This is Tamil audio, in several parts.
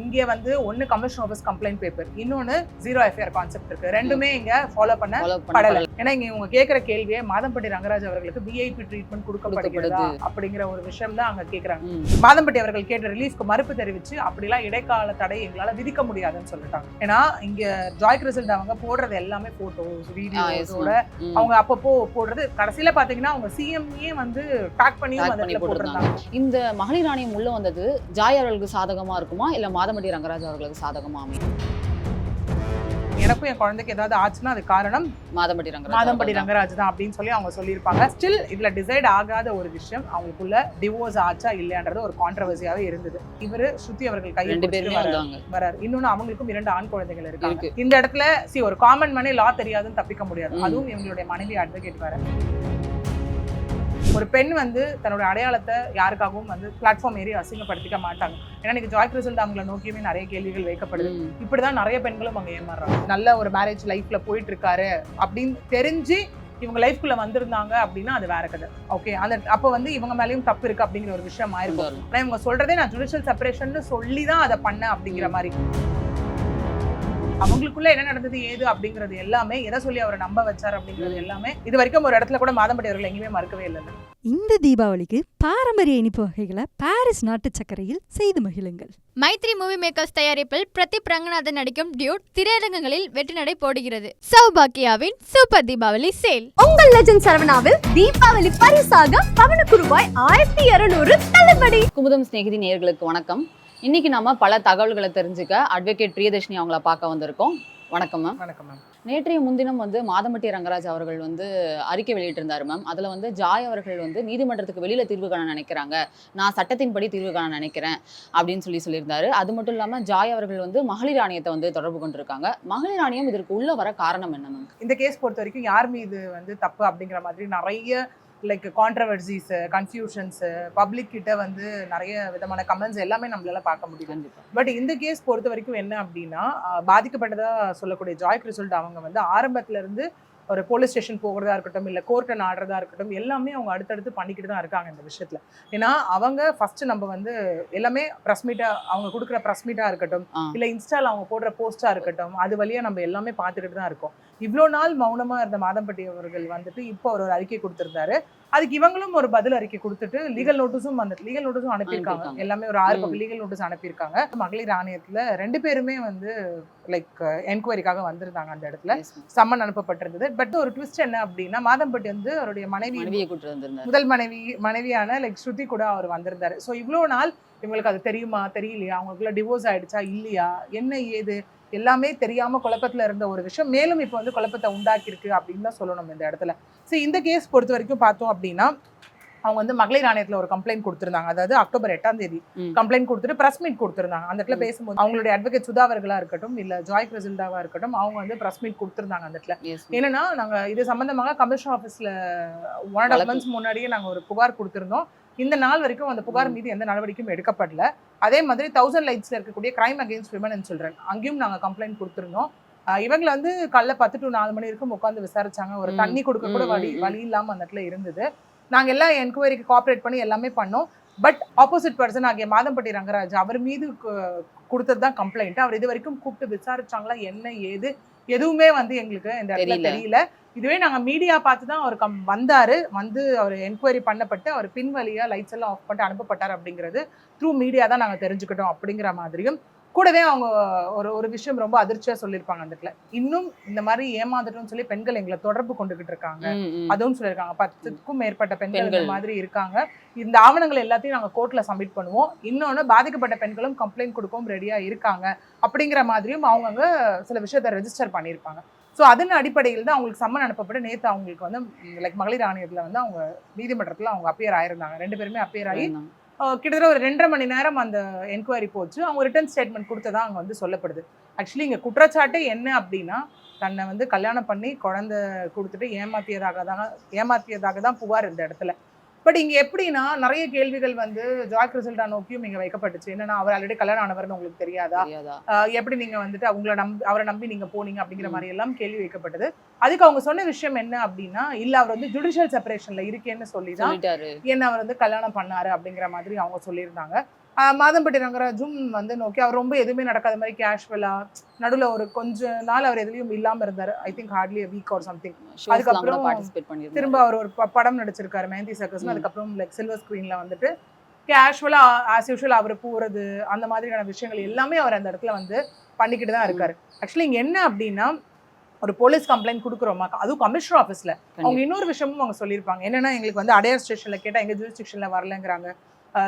இங்கே வந்து ஒன்னு கமிஷன் ஆஃபீஸ் கம்ப்ளைண்ட் பேப்பர், இன்னொன்னு ஜீரோ எஃப்ஐஆர் கான்செப்ட் இருக்கு. ரெண்டுமே இங்க ஃபாலோ பண்ணப்படல. ஏன்னா இங்க இவங்க கேட்கிற கேள்வியே மாதம்பட்டி ரங்கராஜ் அவர்களுக்கு விஐபி ட்ரீட்மெண்ட் கொடுக்கப்படுகிறதா அப்படிங்கிற ஒரு விஷயம் தான் அங்க கேக்குறாங்க. மாதம்பட்டி அவர்கள் கேட்ட ரிலீஃப்க்கு மறுப்பு தெரிவிச்சு அப்படிலாம் இடைக்கால தடை எங்களால விதிக்க முடியாதுன்னு சொல்லிட்டாங்க. ஏன்னா இங்க ஜாய் கிறிசல்ட் அவங்க போடுறது எல்லாமே போட்டோஸ் வீடியோஸோட அவங்க அப்பப்போ போடுறது. கடைசியில பாத்தீங்கன்னா அவங்க சிஎம்ஏ வந்து டாக் பண்ணியும் போடுறாங்க. இந்த மகளிர் ஆணையம் உள்ள வந்தது ஜாய் அவர்களுக்கு சாதகமா இருக்குமா இல்ல மாதம்பட்டி ரங்கராஜ் அவர்களுக்கு சாதகமா அமையும்? எனக்கும் என் குழந்தைக்கு ஏதாவது ஆச்சுன்னா அது காரணம் மாதம்பட்டி ரங்கராஜ் தான் அப்படின்னு சொல்லி அவங்க சொல்லியிருப்பாங்க. ஸ்டில் இதுல டிசைட் ஆகாத ஒரு விஷயம், அவங்களுக்குள்ள டிவோர்ஸ் ஆச்சா இல்லையான்றது ஒரு கான்ட்ரவர்சியாவே இருந்தது. இவரு ஸ்ருதி அவர்கள் கையில் வராரு. இன்னொன்னு அவங்களுக்கும் 2 ஆண் குழந்தைகள் இருக்காங்க. இந்த இடத்துல ஒரு காமன் மனி லா தெரியாதுன்னு தப்பிக்க முடியாது. அதுவும் இவங்களுடைய மனைவி அட்வொகேட் வர ஒரு பெண் வந்து தன்னோட அடையாளத்தை யாருக்காகவும் வந்து பிளாட்ஃபார்ம் ஏறி அசிங்கப்படுத்திக்க மாட்டாங்க. ஏன்னா இன்னைக்கு ஜாய் கிறிசல்ட் அவங்களை நோக்கியுமே நிறைய கேள்விகள் வைக்கப்படுது. இப்படிதான் நிறைய பெண்களும் அங்க ஏமாறுறாங்க. நல்ல ஒரு மேரேஜ் லைஃப்ல போயிட்டு இருக்காரு அப்படின்னு தெரிஞ்சு இவங்க லைஃப்குள்ள வந்திருந்தாங்க அப்படின்னா அது வேற கதை. ஓகே, அந்த அப்போ வந்து இவங்க மேலேயும் தப்பு இருக்கு அப்படிங்கிற ஒரு விஷயம் ஆயிருக்கும். ஆனா இவங்க சொல்றதே நான் ஜுடிஷியல் செப்பரேஷன் சொல்லி தான் அதை பண்ணேன் அப்படிங்கிற மாதிரி. அவங்களுக்குள்ள என்ன நடந்தது ஏது அப்படிங்கிறது எல்லாமே எதை சொல்லி அவரை நம்ப வச்சார் அப்படிங்கிறது எல்லாமே இது வரைக்கும் ஒரு இடத்துல கூட மாதம்பட்டி அவர்கள் எங்கேயுமே மறுக்கவே இல்லை. இந்த தீபாவளிக்கு பாரம்பரிய இனிப்பு வகைகளை பாரிஸ் நாட்டு சர்க்கரையில் செய்து மகிழுங்கள். மைத்ரி மூவி மேக்கர்ஸ் தயாரிப்பில் பிரதீப் ரங்கநாதன் நடிக்கும் டியூட் திரையரங்குகளில் வெற்றி நடை போடுகிறது. சௌபாக்கியாவின் சூப்பர் தீபாவளி சேல். உங்கள் லெஜண்ட் சரவணாவில் தீபாவளி பரிசாக பவனுக்கு ரூபாய் 1200 தள்ளுபடி. குமுதம் சிநேகிதி நேயர்களுக்கு வணக்கம். இன்னைக்கு நாம பல தகவல்களை தெரிஞ்சுக்க அட்வொகேட் பிரியதர்ஷினி அவங்கள பார்க்க வந்திருக்கோம். வணக்கம் மேம். வணக்கம் மேம். நேற்றைய முன்தினம் வந்து மாதம்பட்டி ரங்கராஜ் அவர்கள் வந்து அறிக்கை வெளியிட்டிருந்தார் மேம். அதில் வந்து ஜாய் அவர்கள் வந்து நீதிமன்றத்துக்கு வெளியில் தீர்வு காண நினைக்கிறாங்க, நான் சட்டத்தின்படி தீர்வு காண நினைக்கிறேன் அப்படின்னு சொல்லியிருந்தாரு. அது மட்டும் இல்லாமல் ஜாய் அவர்கள் வந்து மகளிர் ஆணையத்தை வந்து தொடர்பு கொண்டிருக்காங்க. மகளிர் ஆணையம் இதற்கு உள்ள வர காரணம் என்ன மேம்? இந்த கேஸ் பொறுத்த வரைக்கும் யார் மீது வந்து தப்பு அப்படிங்கிற மாதிரி நிறைய லைக் கான்ட்ரவர்சிஸ், கன்ஃபியூஷன்ஸ், பப்ளிக் கிட்ட வந்து நிறைய விதமான கமெண்ட்ஸ் எல்லாமே நம்மளால பார்க்க முடியும். பட் இந்த கேஸ் பொறுத்த வரைக்கும் என்ன அப்படின்னா, பாதிக்கப்பட்டதா சொல்லக்கூடிய ஜாய் கிறிசல்ட் அவங்க வந்து ஆரம்பத்துல இருந்து ஒரு போலீஸ் ஸ்டேஷன் போகிறதா இருக்கட்டும், இல்லை கோர்ட்டை நாடுறதா இருக்கட்டும், எல்லாமே அவங்க அடுத்தடுத்து பண்ணிக்கிட்டு தான் இருக்காங்க இந்த விஷயத்துல. ஏன்னா அவங்க ஃபர்ஸ்ட் நம்ம வந்து எல்லாமே ப்ரெஸ் மீட்டா, அவங்க கொடுக்குற ப்ரெஸ் மீட்டா இருக்கட்டும், இல்லை இன்ஸ்டால அவங்க போடுற போஸ்டா இருக்கட்டும், அது வழியா நம்ம எல்லாமே பார்த்துக்கிட்டு தான் இருக்கோம். இவ்வளோ நாள் மௌனமா இருந்த மாதம்பட்டி அவர்கள் வந்துட்டு இப்போ ஒரு அறிக்கை கொடுத்திருந்தாரு. அதுக்கு இவங்களும் ஒரு பதில் அறிக்கை கொடுத்துட்டு லீகல் நோட்டீஸும் அனுப்பியிருக்காங்க. எல்லாமே ஒரு 6 பக்கம் லீகல் நோட்டீஸ் அனுப்பியிருக்காங்க. மகளிர் ஆணையத்துல 2 பேருமே வந்து லைக் என்கொயரிக்காக வந்திருந்தாங்க. அந்த இடத்துல சம்மன் அனுப்பப்பட்டிருந்தது. பட் ஒரு ட்விஸ்ட் என்ன அப்படின்னா, மாதம்பட்டி வந்து அவருடைய முதல் மனைவியான லைக் ஸ்ருதி கூட அவர் வந்திருந்தாரு. ஸோ இவ்வளோ நாள் இவங்களுக்கு அது தெரியுமா தெரியலையா, அவங்களுக்குள்ள டிவோர்ஸ் ஆயிடுச்சா இல்லையா, என்ன ஏது எல்லாமே தெரியாம குழப்பத்துல இருந்த ஒரு விஷயம் மேலும் இப்போ வந்து குழப்பத்தை உண்டாக்கியிருக்கு அப்படின்னு தான் சொல்லணும் இந்த இடத்துல. சரி, இந்த கேஸ் பொறுத்த வரைக்கும் பார்த்தோம் அப்படின்னா, அவங்க வந்து மகளிர் ஆணையத்துல ஒரு கம்ப்ளைண்ட் கொடுத்திருந்தாங்க. அதாவது அக்டோபர் 8ஆம் தேதி கம்ப்ளைண்ட் கொடுத்துட்டு பிரஸ் மீட் கொடுத்திருந்தாங்க. அந்த இடத்துல பேசும்போது அவங்களுடைய அட்வொகேட் சுதா அவர்களா இருக்கட்டும், இல்ல ஜாய் கிறிசல்டாவா இருக்கட்டும், அவங்க வந்து பிரஸ் மீட் கொடுத்திருந்தாங்க. அந்த இடத்துல என்னன்னா, நாங்க இது சம்பந்தமாக கமிஷன் ஆஃபீஸ்ல 1.5 months முன்னாடியே நாங்க ஒரு புகார் கொடுத்திருந்தோம். இந்த நாள் வரைக்கும் அந்த புகார் மீது எந்த நடவடிக்கையும் எடுக்கப்படல. அதே மாதிரி 1000 லைட்ஸ்ல இருக்கக்கூடிய crime against women and children அங்கேயும் நாங்க கம்ப்ளைண்ட் கொடுத்திருந்தோம். இவங்களை வந்து காலைல 10 to 4 மணி வரைக்கும் உட்காந்து விசாரிச்சாங்க. ஒரு தண்ணி கொடுக்க கூட வழி இல்லாம அந்த இடத்துல இருந்தது. நாங்க எல்லாம் என்கொயரிக்கு கோஆப்ரேட் பண்ணி எல்லாமே பண்ணோம். பட் ஆப்போசிட் பர்சன் ஆகிய மாதம்பட்டி ரங்கராஜ் அவர் மீது கொடுத்தது தான் கம்ப்ளைண்ட். அவர் இது வரைக்கும் கூப்பிட்டு விசாரிச்சாங்களா என்ன ஏது எதுவுமே வந்து எங்களுக்கு இந்த இடத்துல தெரியல. இதுவே நாங்க மீடியா பார்த்து தான் அவர் வந்து அவர் என்கொயரி பண்ணப்பட்டு அவர் பின்வழியா லைட்ஸ் எல்லாம் ஆஃப் பண்ணிட்டு அனுப்பப்பட்டார் அப்படிங்கிறது த்ரூ மீடியா தான் நாங்க தெரிஞ்சுக்கிட்டோம். அப்படிங்கிற மாதிரியும் கூடவே அவங்க ஒரு விஷயம் ரொம்ப அதிர்ச்சியா சொல்லியிருப்பாங்க. அந்த இடத்துல இன்னும் இந்த மாதிரி ஏமாந்துட்டோம்னு சொல்லி பெண்கள் எங்களை தொடர்பு கொண்டுகிட்டு இருக்காங்க அதுவும் சொல்லியிருக்காங்க. 10க்கும் மேற்பட்ட பெண்கள் இந்த மாதிரி இருக்காங்க. இந்த ஆவணங்கள் எல்லாத்தையும் நாங்க கோர்ட்ல சப்மிட் பண்ணுவோம். இன்னொன்னு பாதிக்கப்பட்ட பெண்களும் கம்ப்ளைண்ட் கொடுக்கவும் ரெடியா இருக்காங்க அப்படிங்கிற மாதிரியும் அவங்க சில விஷயத்த ரெஜிஸ்டர் பண்ணியிருப்பாங்க. ஸோ அதன் அடிப்படையில் தான் அவங்களுக்கு சம்மன் அனுப்பப்பட்டு நேற்று அவங்களுக்கு வந்து லைக் மகளிர் ஆணையத்தில் வந்து அவங்க நீதிமன்றத்தில் அவங்க அப்பியர் ஆயிருந்தாங்க. 2 பேருமே அப்பியர் ஆகி கிட்டத்தட்ட ஒரு 2.5 மணி நேரம் அந்த என்கொயரி போச்சு. அவங்க ரிட்டன் ஸ்டேட்மெண்ட் கொடுத்ததா அங்கே வந்து சொல்லப்படுது. ஆக்சுவலி இங்கே குற்றச்சாட்டு என்ன அப்படின்னா, தன்னை வந்து கல்யாணம் பண்ணி குழந்தை கொடுத்துட்டு ஏமாத்தியதாக தான் புகார் இந்த இடத்துல. பட் இங்கே எப்படின்னா நிறைய கேள்விகள் வந்து ஜாய் கிறிசல்டா நோக்கியும் இங்கே வைக்கப்பட்டுச்சு. என்னன்னா, அவர் ஆல்ரெடி கல்யாணம் ஆனவர்னு உங்களுக்கு தெரியாதா, எப்படி நீங்க வந்துட்டு அவரை நம்பி நீங்க போனீங்க அப்படிங்கிற மாதிரி எல்லாம் கேள்வி வைக்கப்பட்டது. அதுக்கு அவங்க சொன்ன விஷயம் என்ன அப்படின்னா, இல்ல அவர் வந்து ஜுடிஷியல் செப்பரேஷன்ல இருக்கேன்னு சொல்லிதான் என்ன அவர் வந்து கல்யாணம் பண்ணாரு அப்படிங்கிற மாதிரி அவங்க சொல்லியிருந்தாங்க. மாதம்பட்டி ரங்கராஜும் வந்து நோக்கி அவர் ரொம்ப எதுவுமே நடக்காத மாதிரி கேஷுவலா நடுவில் ஒரு கொஞ்ச நாள் அவர் எதுலையும் இல்லாம இருந்தாரு. I think hardly week or something. அதுக்கப்புறம் திரும்ப அவர் ஒரு படம் நடிச்சிருக்காரு மெஹந்தி சர்க்கஸ். அதுக்கப்புறம் லைக் சில்வர் ஸ்கிரீன்ல வந்துட்டு கேஷுவலா ஆஸ் யூஷுவல் அவர் போறது அந்த மாதிரியான விஷயங்கள் எல்லாமே அவர் அந்த இடத்துல வந்து பண்ணிக்கிட்டு தான் இருக்காரு. ஆக்சுவலி இங்க என்ன அப்படின்னா ஒரு போலீஸ் கம்ப்ளைண்ட் கொடுக்குறோமா, அதுவும் கமிஷனர் ஆஃபீஸ்ல அவங்க இன்னொரு விஷயமும் அவங்க சொல்லியிருப்பாங்க. என்னன்னா எங்களுக்கு வந்து அடையார் ஸ்டேஷன்ல கேட்டா எங்க ஜூரிஸ்டிக்ஷன்ல வரலங்கிறாங்க,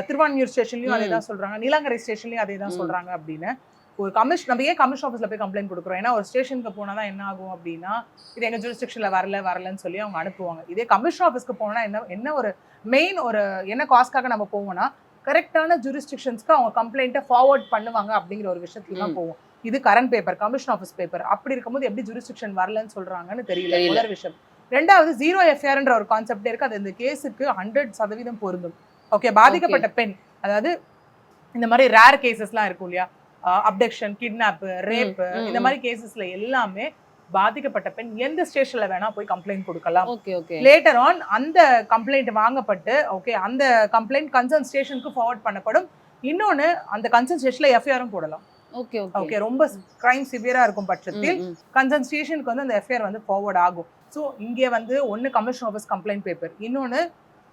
திருவான்மியூர் ஸ்டேஷன்லயும் அதே தான் சொல்றாங்க, நீலாங்கரை ஸ்டேஷன்லயும் அதே தான் சொல்றாங்க. அப்படின்னு ஒரு நம்ம ஏன் கமிஷன் ஆஃபீஸ்ல போய் கம்ப்ளைண்ட் கொடுக்குறோம்? ஏன்னா ஒரு ஸ்டேஷனுக்கு போனாதான் என்ன ஆகும் அப்படின்னா இது எங்க ஜூரிஸ்டிக்ஷன்ல வரலன்னு சொல்லி அவங்க அனுப்புவாங்க. இதே கமிஷன் ஆஃபீஸ்க்கு போனா என்ன ஒரு மெயின் ஒரு என்ன காஸ்க்காக நம்ம போவோம்னா கரெக்டான ஜூரிஸ்டிக்ஷன்ஸ்க்கு அவங்க கம்ப்ளைண்ட்டை ஃபார்வர்ட் பண்ணுவாங்க அப்படிங்கிற ஒரு விஷயத்துல தான் போவோம். இது current paper, commission office paper. அப்படி இருக்கும்போது எப்படி ஜூரிஸ்டிக்ஷன் வரலன்னு சொல்றாங்கன்னு தெரியல. முதல் விஷயம். ரெண்டாவது 0 FIRன்ற ஒரு கான்செப்டே இருக்கு. அது இந்த கேஸுக்கு 100% பொருந்தும். ஓகே, பாதிக்கப்பட்ட பெண், அதாவது இந்த மாதிரி ரேர் கேசஸ்லாம் இருக்கும் இல்லையா, அப்டக்ஷன், கிட்னாப், ரேப், இந்த மாதிரி கேசஸ்ல எல்லாமே பாதிக்கப்பட்ட பெண் எந்த ஸ்டேஷன்ல வேணா போய் கம்ப்ளைண்ட் கொடுக்கலாம். லேட்டர் ஆன் அந்த கம்ப்ளைண்ட் வாங்கப்பட்டு அந்த கம்ப்ளைண்ட் கன்சர்ன் ஸ்டேஷனுக்கு ஃபார்வர்ட் பண்ணப்படும். இன்னொன்னு அந்த கன்சர்ன் ஸ்டேஷன்ல எஃப்ஐஆரும் போடலாம். ஓகே, ரொம்ப கிரைம் சிவியரா இருக்கும் பட்சத்தில் கன்சர்ன் ஸ்டேஷனுக்கு வந்து அந்த எஃப்ஐஆர் வந்து ஃபார்வர்ட் ஆகும். ஸோ இங்கே வந்து ஒன்னு கமிஷன் ஆஃபீஸ் கம்ப்ளைண்ட் பேப்பர், இன்னொன்னு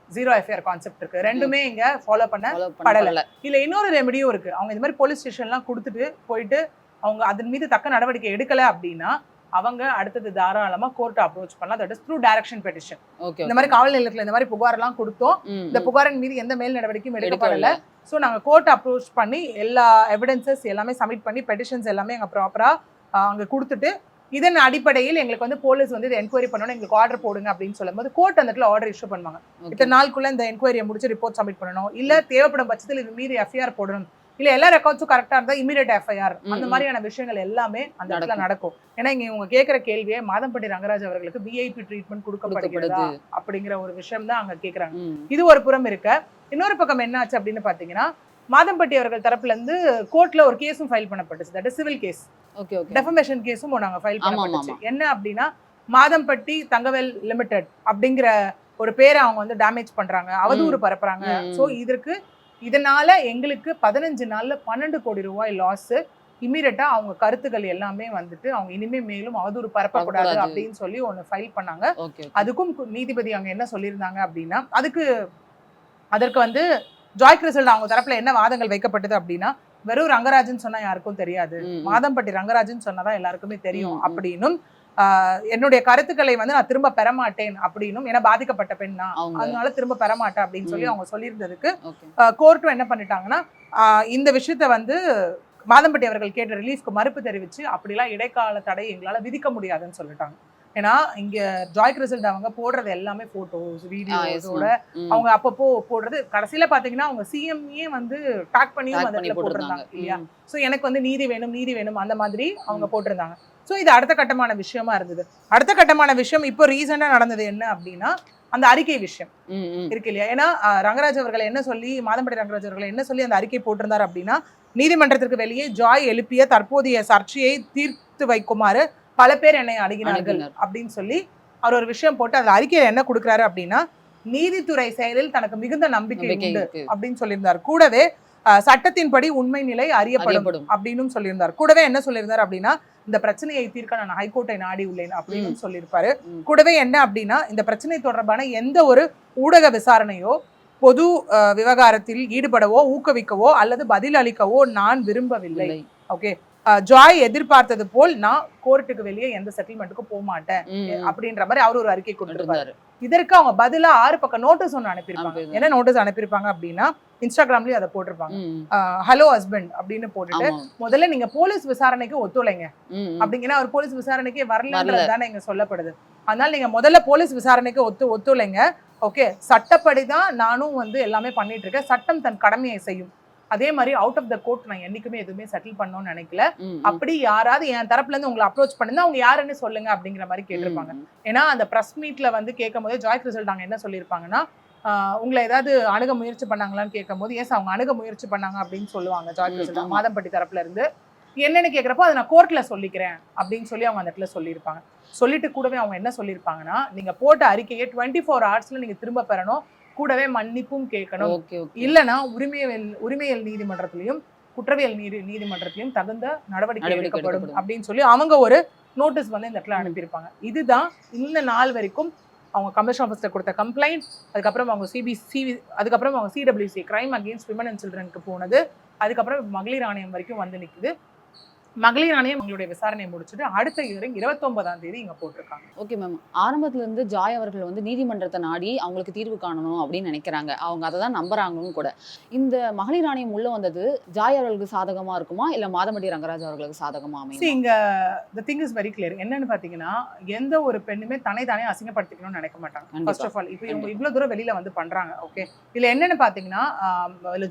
0 FIR கான்செப்ட் இருக்கு. ரெண்டுமே இங்க ஃபாலோ பண்ணல. இல்ல இன்னொரு ரெமெடியும் இருக்கு. அவங்க இந்த மாதிரி போலீஸ் ஸ்டேஷன்லாம் கொடுத்துட்டு போயிட்டு அவங்க அதன் மீது தக்க நடவடிக்கை எடுக்கல அப்படின்னா அவங்க அடுத்தது தாராளமா கோர்ட்டை அப்ரோச் பண்ணலாம். That is through direction petition. இந்த மாதிரி காவல் நிலையத்துல இந்த மாதிரி புகார் எல்லாம் கொடுத்தோம், இந்த புகாரின் மீது எந்த மேல் நடவடிக்கையும் எடுக்கப்படல, ஸோ நாங்க கோர்ட்டை அப்ரோச் பண்ணி எல்லா எவிடன்சஸ் எல்லாமே சப்மிட் பண்ணி பெட்டிஷன்ஸ் எல்லாமே அங்க ப்ராப்பரா அங்க கொடுத்துட்டு இதன் அடிப்படையில் எங்களுக்கு வந்து போலீஸ் வந்து இதை என்கொயரி பண்ணணும், எங்களுக்கு ஆர்டர் போடுங்க அப்படின்னு சொல்லும்போது கோர்ட் அந்த இடத்துல ஆர்டர் இஷ்யூ பண்ணுவாங்க. இத்தனை நாளுக்குள்ள இந்த என்கொயரியை முடிச்சு ரிப்போர்ட் சப்மிட் பண்ணணும், இல்ல தேவைப்படும் பட்சத்தில் இது மீறி எஃப்ஐஆர் போடணும், இல்ல எல்லா ரெக்கார்ட்ஸும் கரெக்டா இருந்தா இமீடியட் எஃப்ஐஆர், அந்த மாதிரியான விஷயங்கள் எல்லாமே அந்த இடத்துல நடக்கும். ஏன்னா இங்க இவங்க கேட்கிற கேள்வியே மாதம்பட்டி ரங்கராஜ் அவர்களுக்கு விஐபி ட்ரீட்மெண்ட் கொடுக்கப்படுகிறதா அப்படிங்கிற ஒரு விஷயம் தான் அங்க கேட்கறாங்க. இது ஒரு புறம் இருக்க, இன்னொரு பக்கம் என்ன ஆச்சு அப்படின்னு பாத்தீங்கன்னா மாதம்பட்டி அவர்கள் தரப்புல இருந்து கோர்ட்ல ஒரு கேஸும் ஃபைல் பண்ணப்பட்டுச்சு. That is civil case, defamation கேஸும் நாங்க ஃபைல் பண்ணப்பட்டுச்சு. என்ன அப்படின்னா மாதம்பட்டி தங்கவேல் லிமிடெட் அப்படிங்கிற ஒரு பேரை அவங்க வந்து டேமேஜ் பண்றாங்க, அவதூறு பரப்புறாங்க. ஸோ இதனால எங்களுக்கு 15 நாள்ல 12 கோடி ரூபாய் லாஸ். இமீடியட்டா அவங்க கருத்துக்கள் எல்லாமே வந்துட்டு அவங்க இனிமே மேலும் அவதூறு பரப்பக்கூடாது அப்படின்னு சொல்லி ஒன்னு ஃபைல் பண்ணாங்க. அதுக்கும் நீதிபதி அங்க என்ன சொல்லியிருந்தாங்க அப்படின்னா அதற்கு வந்து ஜாய் கிறிசல்ட் அவங்க தரப்புல என்ன வாதங்கள் வைக்கப்பட்டது அப்படின்னா வெறும் ரங்கராஜன் சொன்னா யாருக்கும் தெரியாது, மாதம்பட்டி ரங்கராஜன் சொன்னதான் எல்லாருக்குமே தெரியும் அப்படின்னும் என்னுடைய கருத்துக்களை வந்து நான் திரும்ப பெறமாட்டேன் அப்படின்னும், ஏன்னா பாதிக்கப்பட்ட பெண் தான் அதனால திரும்ப பெறமாட்டேன் அப்படின்னு சொல்லி அவங்க சொல்லியிருந்ததுக்கு கோர்ட்டும் என்ன பண்ணிட்டாங்கன்னா இந்த விஷயத்த வந்து மாதம்பட்டி அவர்கள் கேட்ட ரிலீஃப்க்கு மறுப்பு தெரிவிச்சு அப்படிலாம் இடைக்கால தடை எங்களால விதிக்க முடியாதுன்னு சொல்லிட்டாங்க. ஏன்னா இங்க ஜாய் கிறிசல்ட் அவங்க போடுறது எல்லாமே போட்டோஸ் வீடியோஸோட அவங்க அப்பப்போ போடுறது. கடைசியில பாத்தீங்கன்னா அவங்க சிஎம்ஏ வந்து டாக் பண்ணியும் அதுல போட்டிருந்தாங்க இல்லையா. சோ எனக்கு வந்து நீதி வேணும் அந்த மாதிரி அவங்க போட்டிருந்தாங்க. ஸோ இது அடுத்த கட்டமான விஷயமா இருந்தது. அடுத்த கட்டமான விஷயம் இப்போ ரீசெண்டா நடந்தது என்ன அப்படின்னா அந்த அறிக்கை விஷயம் இருக்கு இல்லையா. ஏன்னா ரங்கராஜ் அவர்களை என்ன சொல்லி மாதம்பட்டி ரங்கராஜ் அவர்களை என்ன சொல்லி அந்த அறிக்கை போட்டிருந்தார் அப்படின்னா நீதிமன்றத்திற்கு வெளியே ஜாய் எழுப்பிய தற்போதைய சர்ச்சையை தீர்த்து வைக்குமாறு பல பேர் என்னை அணுகினார்கள் அப்படின்னு சொல்லி அவர் ஒரு விஷயம் போட்டு அந்த அறிக்கையில என்ன கொடுக்குறாரு அப்படின்னா நீதித்துறை செயலில் தனக்கு மிகுந்த நம்பிக்கை உண்டு அப்படின்னு சொல்லியிருந்தார். கூடவே சட்டத்தின்படி உண்மை நிலை அறியப்படும் அப்படின்னு சொல்லியிருந்தார். கூடவே என்ன சொல்லியிருந்தார் அப்படின்னா இந்த பிரச்சனையை தீர்க்க நான் ஹைகோர்ட்டை நாடி உள்ளேன் அப்படின்னு சொல்லியிருப்பாரு. கூடவே என்ன அப்படின்னா இந்த பிரச்சனை தொடர்பான எந்த ஒரு ஊடக விசாரணையோ பொது விவகாரத்தில் ஈடுபடவோ ஊக்குவிக்கவோ அல்லது பதில் அளிக்கவோ நான் விரும்பவில்லை. ஓகே, ஜாய் எதிர்பார்த்தது போல் நான் கோர்ட்டுக்கு வெளியே எந்த செட்டில்மெண்ட்டுக்கும் போக மாட்டேன் அப்படின்ற மாதிரி அவர் ஒரு அறிக்கை கொடுத்திருப்பாரு. இதற்கு அவங்க பதிலா 6 பக்கம் நோட்டீஸ் ஒன்று அனுப்பியிருப்பாங்க. என்ன நோட்டீஸ் அனுப்பியிருப்பாங்க அப்படின்னா இன்ஸ்டாகிராம்லயும் அதை போட்டிருப்பாங்க. ஹலோ ஹஸ்பண்ட் அப்படின்னு போட்டுட்டு முதல்ல நீங்க போலீஸ் விசாரணைக்கு ஒத்துழைங்க அப்படிங்கன்னா அவர் போலீஸ் விசாரணைக்கே வரலன்றது தானே இங்க சொல்லப்படுது. அதனால நீங்க முதல்ல போலீஸ் விசாரணைக்கு ஒத்துழைங்க. ஓகே, சட்டப்படிதான் நானும் வந்து எல்லாமே பண்ணிட்டு இருக்கேன், சட்டம் தன் கடமையை செய்யும். அதே மாதிரி அவுட் ஆஃப் த கோர்ட் நான் என்னைக்குமே எதுவுமே செட்டில் பண்ணணும்னு நினைக்கல. அப்படி யாராவது என் தரப்புல இருந்து உங்களை அப்ரோச் பண்ணுங்க அவங்க யாருன்னு சொல்லுங்க அப்படிங்கிற மாதிரி கேட்டிருப்பாங்க. ஏன்னா அந்த பிரஸ் மீட்ல வந்து கேட்கும் போது ஜாய் கிறிசல்ட் அங்க என்ன சொல்லியிருப்பாங்கன்னா உங்களை ஏதாவது அணுக முயற்சி பண்ணாங்களான்னு கேட்கும் போது எஸ் அவங்க அணுக முயற்சி பண்ணாங்க அப்படின்னு சொல்லுவாங்க ஜாய் கிறிசல்ட் மாதம்பட்டி தரப்புல இருந்து. என்னன்னு கேட்குறப்போ அதை நான் கோர்ட்ல சொல்லிக்கிறேன் அப்படின்னு சொல்லி அவங்க அந்த இடத்துல சொல்லியிருப்பாங்க. சொல்லிட்டு கூடவே அவங்க என்ன சொல்லியிருப்பாங்கன்னா நீங்க போட்ட அறிக்கையை 24 ஹவர்ஸ்ல நீங்க திரும்ப பெறணும், கூடவே மன்னிப்பும் கேட்கணும். Okay okay. இல்லைன்னா உரிமையியல் நீதிமன்றத்திலையும் குற்றவியல் நீதிமன்றத்திலையும் தகுந்த நடவடிக்கை எடுக்கப்படும் அப்படின்னு சொல்லி அவங்க ஒரு நோட்டீஸ் வந்து இந்த இடத்துல அனுப்பியிருப்பாங்க. இதுதான் இந்த நாள் வரைக்கும் அவங்க கமிஷன் ஆஃபீஸர் கொடுத்த கம்ப்ளைண்ட். அதுக்கப்புறம் அவங்க அதுக்கப்புறம் அவங்க CWC crime against women and சில்ட்ரனுக்கு போனது. அதுக்கப்புறம் மகளிர் ஆணையம் வரைக்கும் வந்து நிற்குது. மகளிர் ஆணையம் உங்களுடைய விசாரணை முடிச்சுட்டு அடுத்த இயரிங் 29ஆம் தேதி இங்க போட்டிருக்காங்க. Okay ma'am. ஆரம்பத்துல இருந்து ஜாய் அவர்கள் வந்து நீதிமன்றத்தை நாடி அவங்களுக்கு தீர்வு காணணும் அப்படின்னு நினைக்கிறாங்க. அவங்க அதை தான் நம்புறாங்கன்னு கூட. இந்த மகளிர் ஆணையம் உள்ள வந்தது ஜாய் அவர்களுக்கு சாதகமா இருக்குமா இல்ல மாதமட்டி ரங்கராஜ் அவர்களுக்கு சாதகமா அமையும்? இங்க the thing is very clear. என்னன்னு பாத்தீங்கன்னா எந்த ஒரு பெண்ணுமே தானே அசிங்கப்படுத்திக்கணும்னு நினைக்க மாட்டாங்க. ஃபர்ஸ்ட் ஆஃப் ஆல் இப்போ இவங்க இவ்வளவு தூரம் வெளியில வந்து பண்றாங்க. ஓகே, இதுல என்னன்னு பாத்தீங்கன்னா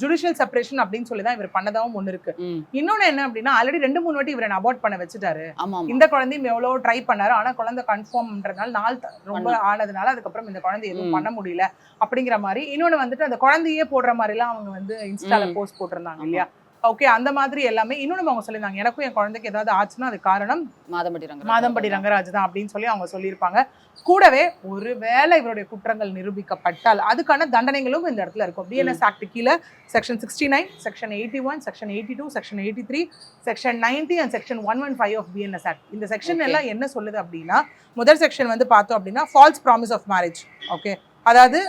ஜுடிஷியல் செப்பரேஷன் அப்படின்னு சொல்லி தான் இவர் பண்ணதாவும் ஒண்ணு இருக்கு. இன்னொன்னு என்ன அப்படின்னா ஆல்ரெடி 2-3 வாட்டி இவரை அபார்ட் பண்ண வச்சுட்டாரு. இந்த குழந்தையும் எவ்வளவு ட்ரை பண்ணாரு. ஆனா குழந்தை கன்ஃபார்ம்ன்றதுனால நாள் ரொம்ப ஆனதுனால அதுக்கப்புறம் இந்த குழந்தை எதுவும் பண்ண முடியல அப்படிங்கிற மாதிரி. இன்னொன்னு வந்துட்டு அந்த குழந்தையே போடுற மாதிரி எல்லாம் அவங்க வந்து இன்ஸ்டால போஸ்ட் போட்டிருந்தாங்க இல்லையா. ஓகே, அந்த மாதிரி எல்லாமே. இன்னொன்னு அவங்க சொல்லியிருந்தாங்க எனக்கும் என் குழந்தைக்கு ஏதாவது ஆச்சுன்னா அது காரணம் மாதம்பட்டி ரங்கராஜ் தான் அப்படின்னு சொல்லி அவங்க சொல்லியிருப்பாங்க. கூடவே ஒருவேளை இவருடைய குற்றங்கள் நிரூபிக்கப்பட்டால் அதுக்கான தண்டனைகளும் இந்த இடத்துல இருக்கும். BNS ஆக்ட் கீழே section 69, section 81, section 82, section 83, section 90 and section 115 of BNS act. இந்த செக்ஷன் எல்லாம் என்ன சொல்லுது அப்படின்னா முதல் செக்ஷன் வந்து பார்த்தோம் அப்படின்னா false promise of marriage. Okay, அதாவது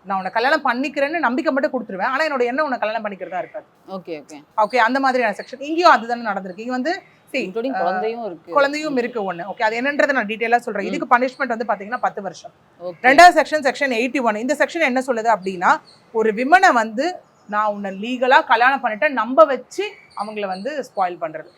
நான் உன்னை கல்யாணம் பண்ணிக்கிறேன்னு நம்பிக்கை மட்டும் கொடுத்துருவேன், ஆனா என்னோட எண்ணம் உன்னை கல்யாணம் பண்ணிக்கிறதா இருக்காது. ஓகே ஓகே ஓகே, அந்த மாதிரியான செக்ஷன் இங்கேயும் அதுதானே நடந்திருக்கு. இங்க வந்து குழந்தையும் இருக்கு ஒண்ணு. ஓகே, அது என்னன்றதை நான் டீடைலா சொல்றேன். இதுக்கு பனிஷ்மெண்ட் வந்து பாத்தீங்கன்னா 10 வருஷம். ரெண்டாவது செக்ஷன் செக்ஷன் 81. இந்த செக்ஷன் என்ன சொல்லுது அப்படின்னா ஒரு விமனை வந்து நான் உன்னை லீகலா கல்யாணம் பண்ணிட்டேன் நம்ப வச்சு அவங்கள வந்து ஸ்பாயில் பண்றது.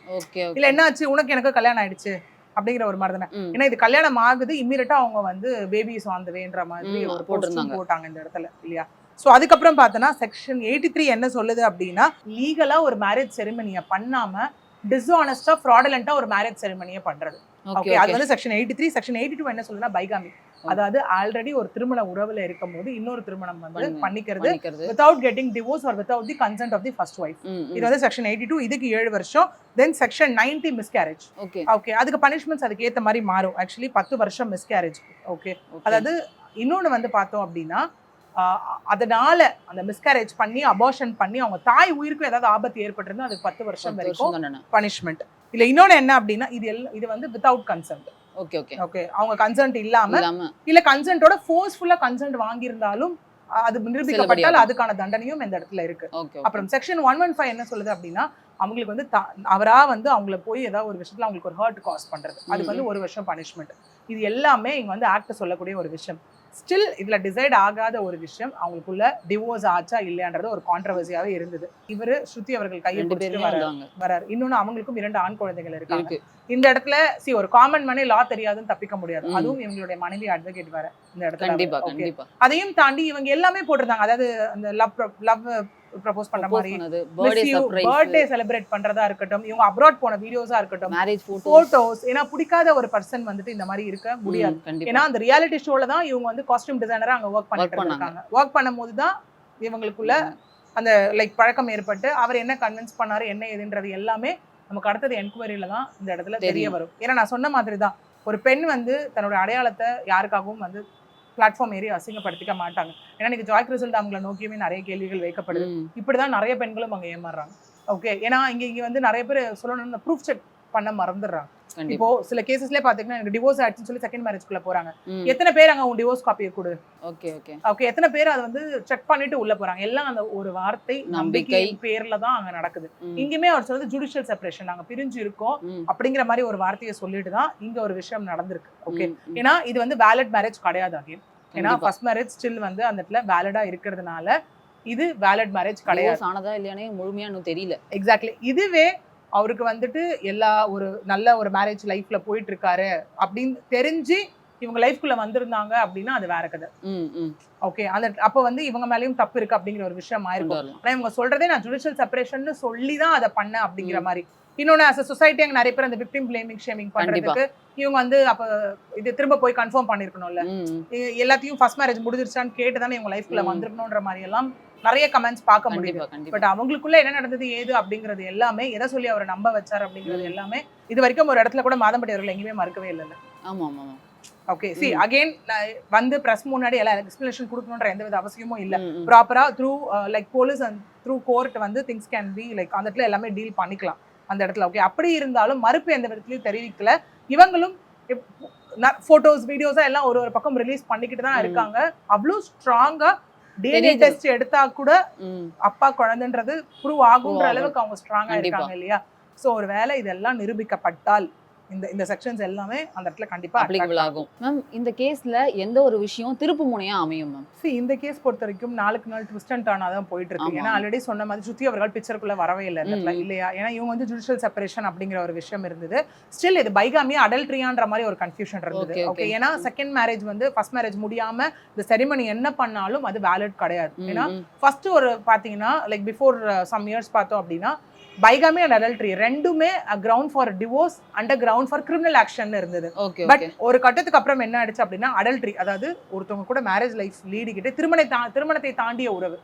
இல்ல என்ன ஆச்சு உனக்கு எனக்கு கல்யாணம் ஆயிடுச்சு அப்படிங்கிற ஒரு மாதிரி தானே. ஏன்னா இது கல்யாணம் ஆகுது இம்மீடியட்டா அவங்க வந்து பேபிஸ் ஆன் தி வேன்ற மாதிரி ஒரு போஸ்ட் போட்டாங்க இந்த இடத்துல இல்லையா. சோ அதுக்கப்புறம் பார்த்தோன்னா செக்ஷன் 83 என்ன சொல்லுது அப்படின்னா லீகலா ஒரு மேரேஜ் செரிமனியை பண்ணாம டிஸ்ஆனஸ்டா ஃப்ராடுலண்டா ஒரு மேரேஜ் செரிமனியை பண்றது. ஓகே, அது வந்து செக்ஷன் 83. செக்ஷன் 82 என்ன சொல்லுதுன்னா பைகாமி, அதாவது ஆல்ரெடி ஒரு திருமண உறவுல இருக்கும் போது இன்னொரு திருமணம் வந்து பண்ணிக்கிறது without getting divorce or without the consent of the first wife. இது வந்து செக்ஷன் 82. இதுக்கு 7 வருஷம். தென் செக்ஷன் 90 மிஸ்கேரேஜ். ஓகே, அதுக்கு பனிஷ்மெண்ட்ஸ் அதுக்கு ஏத்த மாதிரி மாறும். ஆக்சுவலி 10 வருஷம் மிஸ்கேரேஜ். ஓகே, அதாவது இன்னொன்னு வந்து பார்த்தோம் அப்படின்னா அதனால அந்த மிஸ்கேரேஜ் பண்ணி அபார்ஷன் பண்ணி அவங்க தாய் உயிருக்கும் ஏதாவது ஆபத்து ஏற்பட்டிருந்தா அதுக்கு 10 வருஷம் வரைக்கும் பனிஷ்மெண்ட். இல்ல இன்னொன்னு என்ன அப்படின்னா இது வந்து without consent. Okay okay okay, அவங்க கன்சென்ட் இல்லாம இல்ல கன்சென்ட்டோட ஃபோர்ஸ்ஃபுல்லா கன்சென்ட் வாங்கியிருந்தாலும் அது நிரூபிக்கப்பட்டால் அதுக்கான தண்டனையும் இந்த இடத்துல இருக்கு. அப்புறம் செக்ஷன் 115 என்ன சொல்லுது அப்படின்னா அவங்களுக்கு வந்து அவரா வந்து அவங்கள போய் ஏதாவது ஒரு விஷயத்துல அவங்களுக்கு ஒரு ஹர்ட் காஸ் பண்றது, அதுக்கு வந்து 1 வருஷம் பனிஷ்மெண்ட். இது எல்லாமே இங்க வந்து ஆக்ட் சொல்லக்கூடிய ஒரு விஷயம். ஸ்டில் இதுல டிசைட் ஆகாத ஒரு விஷயம் அவங்களுக்குள்ள டிவோர்ஸ் ஆச்சா இல்லையான்றது ஒரு கான்ட்ரவர்சியாவே இருந்தது. இவரு ஸ்ருதி அவர்கள் கையை பிடிச்சிட்டு வராரு. இன்னொன்னு அவங்களுக்கும் 2 ஆண் குழந்தைகள் இருக்காங்க. இந்த இடத்துல ஒரு காமன் மனி லா தெரியாதுன்னு தப்பிக்க முடியாது. அதுவும் இவங்களுடைய மனைவி அட்வொகேட் வேற இந்த இடத்துல. அதையும் தாண்டி இவங்க எல்லாமே போட்டிருந்தாங்க. அதாவது அந்த லவ் ப்ரப்போஸ் பண்ற மாதிரி பர்த்டே செலிப்ரேட் பண்றதா இருக்கட்டும், இவங்க அப்ராட் போன வீடியோஸா இருக்கட்டும், மேரேஜ் போட்டோஸ். ஏன்னா பிடிக்காத ஒரு பர்சன் வந்துட்டு இந்த மாதிரி இருக்க முடியாது. ஏன்னா அந்த ரியாலிட்டி ஷோல தான் இவங்க வந்து காஸ்டியூம் டிசைனரா அங்க ஒர்க் பண்ணிட்டு இருக்காங்க. ஒர்க் பண்ணும்போது தான் இவங்களுக்குள்ள அந்த லைக் பழக்கம் ஏற்பட்டு அவர் என்ன கன்வின்ஸ் பண்ணாரு என்ன ஏதுன்றது எல்லாமே நமக்கு அடுத்தது என்கொயரியில தான் இந்த இடத்துல தெரிய வரும். ஏன்னா நான் சொன்ன மாதிரி தான் ஒரு பெண் வந்து தன்னோட அடையாளத்தை யாருக்காகவும் வந்து பிளாட்ஃபார்ம் ஏறி அசிங்கப்படுத்திக்க மாட்டாங்க. ஏன்னா இன்னைக்கு ஜாய் கிறிசல்டா அவங்களை நோக்கியுமே நிறைய கேள்விகள் வைக்கப்படுது. இப்படிதான் நிறைய பெண்களும் அங்க ஏமாறுறாங்க. ஓகே, ஏன்னா இங்க வந்து நிறைய பேர் சொல்லணும்னு ப்ரூஃப் செக் பண்ண மறந்துடுறாங்க. இப்போ சில கேசஸ்ல பாத்தீங்கன்னா எனக்கு டிவோர்ஸ் ஆயிடுச்சுன்னு சொல்லி செகண்ட் மேரேஜ்க்குள்ள போறாங்க. எத்தனை பேர் அங்க உன் டிவோர்ஸ் காப்பியை கொடு, ஓகே எத்தனை பேர் அதை வந்து செக் பண்ணிட்டு உள்ள போறாங்க. எல்லாம் அந்த ஒரு வார்த்தை நம்பிக்கை பேர்ல தான் அங்க நடக்குது. இங்குமே அவர் சொல்றது ஜுடிஷியல் செப்பரேஷன், நாங்க பிரிஞ்சு இருக்கோம் அப்படிங்கிற மாதிரி ஒரு வார்த்தையை சொல்லிட்டு தான் இங்க ஒரு விஷயம் நடந்திருக்கு. ஓகே, ஏன்னா இது வந்து வேலிட் மேரேஜ் கிடையாது. அகைன் ஏன்னா ஃபர்ஸ்ட் மேரேஜ் ஸ்டில் வந்து அந்த இடத்துல வேலிடா இருக்கிறதுனால இது வேலிட் மேரேஜ் கிடையாது. ஆனதா இல்லையானே முழுமையா இன்னும் தெரியல. எக்ஸாக்ட்லி. இதுவே அவருக்கு வந்துட்டு எல்லா ஒரு நல்ல ஒரு மேரேஜ் லைஃப்ல போயிட்டு இருக்காரு அப்படின்னு தெரிஞ்சு இவங்க லைஃப்குள்ள வந்திருந்தாங்க அப்படின்னா அது வேற கதை. ஓகே, அந்த அப்ப வந்து இவங்க மேலயும் தப்பு இருக்கு அப்படிங்கிற ஒரு விஷயம் ஆயிருக்கும். ஆனா இவங்க சொல்றதே நான் ஜுடிஷியல் செப்பரேஷன் சொல்லிதான் அதை பண்ண அப்படிங்கிற மாதிரி. இன்னொன்னு as a society அங்க நிறைய பேர் அந்த விக்டிம் பிளேமிங் ஷேமிங் பண்றதுக்கு இவங்க வந்து அப்ப இது திரும்ப போய் கன்ஃபார்ம் பண்ணிருக்கணும்ல, எல்லாத்தையும் ஃபர்ஸ்ட் மேரேஜ் முடிஞ்சிருச்சான்னு கேட்டுதானே இவங்க லைஃப்குள்ள வந்திருக்கணும்ன்ற மாதிரி எல்லாம் நிறைய கமெண்ட்ஸ் பார்க்க முடியும். பட் அவங்களுக்குள்ள என்ன நடந்தது ஏது அப்படிங்கிறது எல்லாமே எதை சொல்லி அவரை நம்ப வச்சார் அப்படிங்கிறது எல்லாமே இது வரைக்கும் ஒரு இடத்துல கூட மாதம்பட்டி அவர்கள் எங்கேயுமே மறுக்கவே இல்லை. ஆமா ஆமா. ஓகே சி அகைன் வந்து பிரஸ் முன்னாடி எல்லா எக்ஸ்பிளனேஷன் கொடுக்கணுன்ற எந்தவித அவசியமும் இல்ல. ப்ராப்பரா through like police and through court வந்து திங்ஸ் கேன் பி லைக் அந்த இடத்துல எல்லாமே டீல் பண்ணிக்கலாம் அந்த இடத்துல. ஓகே, அப்படி இருந்தாலும் மறுப்பு எந்த விதத்துலயும் தெரிவிக்கல. இவங்களும் போட்டோஸ் வீடியோஸா எல்லாம் ஒரு பக்கம் ரிலீஸ் பண்ணிக்கிட்டு தான் இருக்காங்க. அவ்வளோ ஸ்ட்ராங்கா டிஎன்ஏ டெஸ்ட் எடுத்தா கூட அப்பா குழந்தைன்றது ப்ரூவ் ஆகுன்ற அளவுக்கு அவங்க ஸ்ட்ராங்கா இருக்காங்க இல்லையா? சோ ஒரு வேளை இதெல்லாம் நிரூபிக்கப்பட்டால் இந்த செக்ஷன்ஸ் எல்லாமே அந்த இடத்துல கண்டிப்பா அப்ளிகபிள் ஆகும். மேம் இந்த கேஸ்ல எந்த ஒரு விஷயம் திருப்பு முனையா அமையும் மேம்? இந்த கேஸ் பொறுத்த வரைக்கும் நாளுக்கு நாள் ட்விஸ்ட் அண்ட் டர்னா தான் போயிட்டு இருக்கு. ஏன்னா ஆல்ரெடி சொன்ன மாதிரி ஸ்ருதி அவர்கள் பிக்சருக்குள்ள வரவே இல்லை இல்லையா? ஏன்னா இவங்க வந்து ஜுடிஷியல் செப்பரேஷன் அப்படிங்கிற ஒரு விஷயம் இருந்தது. ஸ்டில் இது பைகாமி அடல்ட்ரியான்ற மாதிரி ஒரு கன்ஃபியூஷன் இருந்தது. ஓகே, ஏன்னா செகண்ட் மேரேஜ் வந்து ஃபர்ஸ்ட் மேரேஜ் முடியாம இந்த செரிமனி என்ன பண்ணாலும் அது வேலிட் கிடையாது. ஏன்னா ஃபர்ஸ்ட் ஒரு பாத்தீங்கன்னா லைக் பிஃபோர் சம் இயர்ஸ் பார்த்தோம் அப்படின்னா பைகாமி அண்ட் அடல்ட்ரி ரெண்டுமே ground for divorce and ground for criminal action இருந்தது. பட் ஒரு கட்டத்துக்கு அப்புறம் என்ன ஆயிடுச்சு அப்படின்னா அடல்ட்ரி, அதாவது ஒருத்தவங்க கூட மேரேஜ் லைஃப் லீடிக்கிட்டு திருமணத்தை தாண்டிய உறவு,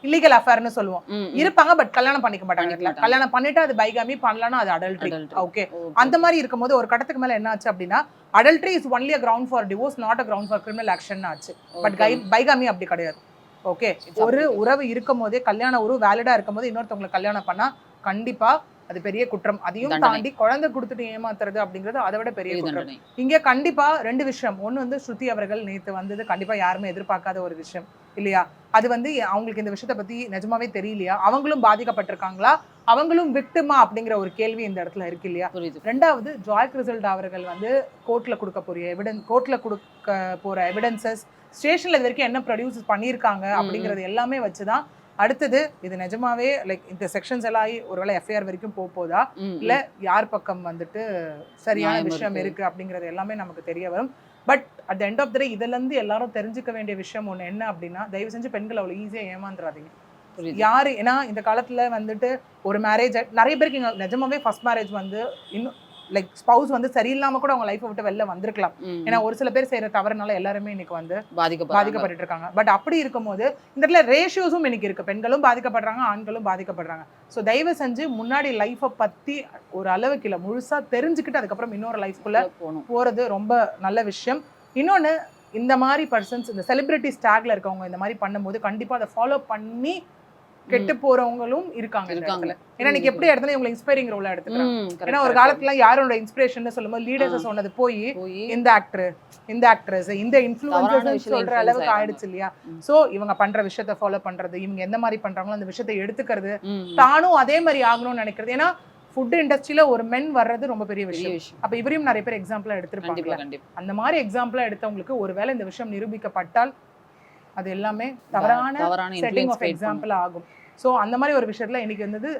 இல்லீகல் அஃபேர்னு சொல்லுவோம், இருப்பாங்க பட் கல்யாணம் பண்ணிக்க மாட்டாங்க. கல்யாணம் பண்ணிட்டு அது பைகாமி, பண்ணலன்னா அது அடல்ட்ரி. ஓகே, அந்த மாதிரி இருக்கும்போது ஒரு கட்டத்துக்கு மேல என்ன ஆச்சு அப்படின்னா adultery is only a ground for divorce, not a ground for criminal action ஆச்சு. பட் பைகாமி அப்படி கிடையாது. ஓகே, ஒரு உறவு இருக்கும் போதே கல்யாண உறவு வேலிடா இருக்கும் போது இன்னொருத்தவங்களை கல்யாணம் பண்ணா கண்டிப்பா அது பெரிய குற்றம். அதையும் தாண்டி குழந்தை கொடுத்துட்டு ஏமாத்துறது அப்படிங்கிறது அதை விட பெரிய குற்றம். இங்க கண்டிப்பா ரெண்டு விஷயம். ஒண்ணு வந்து ஸ்ருதி அவர்கள் நேத்து வந்தது கண்டிப்பா யாருமே எதிர்பார்க்காத ஒரு விஷயம் இல்லையா? அது வந்து அவங்களுக்கு இந்த விஷயத்தை பத்தி நிஜமாவே தெரியலையா? அவங்களும் பாதிக்கப்பட்டிருக்காங்களா? அவங்களும் விக்டிமா அப்படிங்கிற ஒரு கேள்வி இந்த இடத்துல இருக்கு இல்லையா? ரெண்டாவது ஜாய் கிறிசல்டா அவர்கள் வந்து கோர்ட்ல கொடுக்க போற எவிடன்சஸ், ஸ்டேஷன்ல இது வரைக்கும் என்ன ப்ரொடியூஸ் பண்ணியிருக்காங்க அப்படிங்கிறது எல்லாமே வச்சுதான் அடுத்தது இது நிஜமாவே லைக் இந்த செக்ஷன்ஸ் எல்லாம் ஒருவேளை எஃப்ஐஆர் வரைக்கும் போதா இல்ல யார் பக்கம் வந்துட்டு சரியான விஷயம் இருக்கு அப்படிங்கிறது எல்லாமே நமக்கு தெரிய வரும். But at the end of the day இதுல இருந்து எல்லாரும் தெரிஞ்சுக்க வேண்டிய விஷயம் ஒண்ணு என்ன அப்படின்னா, தயவு செஞ்சு பெண்கள் அவ்வளவு ஈஸியா ஏமாந்துடாதீங்க. யாரு, ஏன்னா இந்த காலத்துல வந்துட்டு ஒரு மேரேஜ் நிறைய பேருக்கு நிஜமாவே ஃபர்ஸ்ட் மேரேஜ் வந்து இன்னும் லைக் ஸ்பவுஸ் வந்து சரியில்லாம கூட அவங்க லைஃபை விட்டு வெளில வந்திருக்கலாம். ஏன்னா ஒரு சில பேர் செய்யற தவறுனால எல்லாருமே இன்னைக்கு வந்து பாதிக்கப்பட்டு இருக்காங்க. பட் அப்படி இருக்கும்போது இந்த இடத்துல ரேஷியோஸும் இன்னைக்கு இருக்கு. பெண்களும் பாதிக்கப்படுறாங்க, ஆண்களும் பாதிக்கப்படுறாங்க. ஸோ தயவு செஞ்சு முன்னாடி லைஃபை பத்தி ஒரு அளவுக்கு இல்லை முழுசா தெரிஞ்சுக்கிட்டு அதுக்கப்புறம் இன்னொரு லைஃப்குள்ள போறது ரொம்ப நல்ல விஷயம். இன்னொன்னு, இந்த மாதிரி பர்சன்ஸ் இந்த செலிபிரிட்டி ஸ்டாக்ல இருக்கவங்க இந்த மாதிரி பண்ணும்போது கண்டிப்பா அதை ஃபாலோ பண்ணி கெட்டு போறவங்களும் இருக்காங்க. ஏன்னா நீங்க எப்படி இடத்துல இவங்களை இன்ஸ்பைரிங் ரோலா எடுத்துக்கிறாங்க. ஏன்னா ஒரு காலத்துல யாரோட இன்ஸ்பிரேஷன் சொல்லும்போது லீடர்ஸ் சொன்னது போய் இந்த ஆக்டர், இந்த ஆக்ட்ரஸ், இந்த இன்ஃப்ளூயன்சர்ஸ் சொல்ற அளவுக்கு ஆயிடுச்சு இல்லையா? சோ இவங்க பண்ற விஷயத்தை ஃபாலோ பண்றது, இவங்க எந்த மாதிரி பண்றாங்களோ அந்த விஷயத்தை எடுத்துக்கிறது, தானும் அதே மாதிரி ஆகணும்னு நினைக்கிறது. ஏன்னா ஃபுட் இண்டஸ்ட்ரியில ஒரு மென் வர்றது ரொம்ப பெரிய விஷயம். அப்ப இவரையும் நிறைய பேர் எக்ஸாம்பிளா எடுத்திருப்பாங்க. அந்த மாதிரி எக்ஸாம்பிளா எடுத்தவங்களுக்கு ஒருவேளை இந்த விஷயம் நிரூபிக்கப்பட்டால் அது எல்லாமே தவறான செட்டிங் ஆஃப் எக்ஸாம்பிள் ஆகும். ஸோ அந்த மாதிரி ஒரு விஷயத்துல இன்னைக்கு வந்து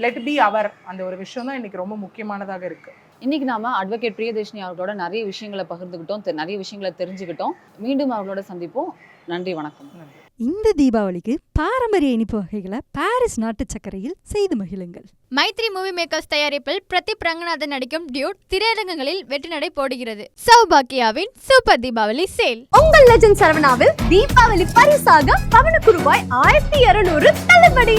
லெட் பி அவர் அந்த ஒரு விஷயம் தான் இன்னைக்கு ரொம்ப முக்கியமானதாக இருக்கு. இன்னைக்கு நாம அட்வொகேட் பிரியதர்ஷினி அவர்களோட நிறைய விஷயங்களை பகிர்ந்துக்கிட்டோம், நிறைய விஷயங்களை தெரிஞ்சுக்கிட்டோம். மீண்டும் அவர்களோட சந்திப்போம். நன்றி, வணக்கம். இந்த தீபாவளிக்கு பாரம்பரிய இனிப்பு வகைகளை பாரிஸ் நாட்டு சர்க்கரையில் செய்து மகிழுங்கள். மைத்ரி மூவி மேக்கர்ஸ் தயாரிப்பில் பிரதீப் ரங்கநாதன் நடிக்கும் டியூட் திரையரங்குகளில் வெற்றிநடை போடுகிறது. சௌபாக்கியாவின் சூப்பர் தீபாவளி சேல். உங்கள் லெஜண்ட் சரவணாவில் தீபாவளி பரிசாக பவனுக்கு ரூபாய் 1200 தள்ளுபடி.